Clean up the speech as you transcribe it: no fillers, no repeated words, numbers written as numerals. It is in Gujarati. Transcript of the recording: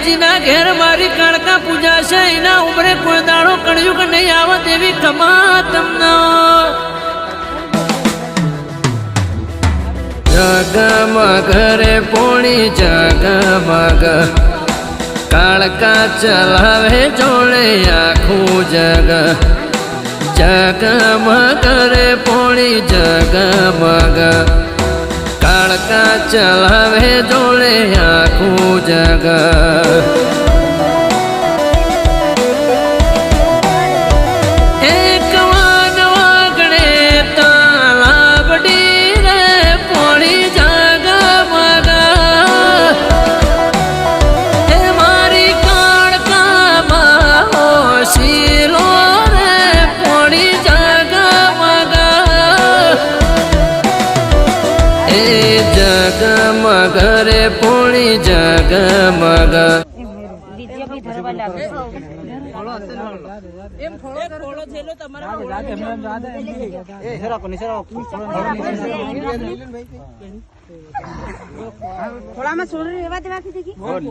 જેના ઘેર મારી કાળકા પૂજા છે એના ઉમરે કોઈ દાડો કળયુગ નહીં આવે તેવી ખમા તમને જગમગ રે પોણી જગમગ કાળકા ચલાવે જોડે આખું જગ જગમગ રે પોણી જગમગ કાળકા ચલાવે જોડે આખું જગ જગમગ રે પોણી જગમગ થોડામાં છોડી રહેવા દેવા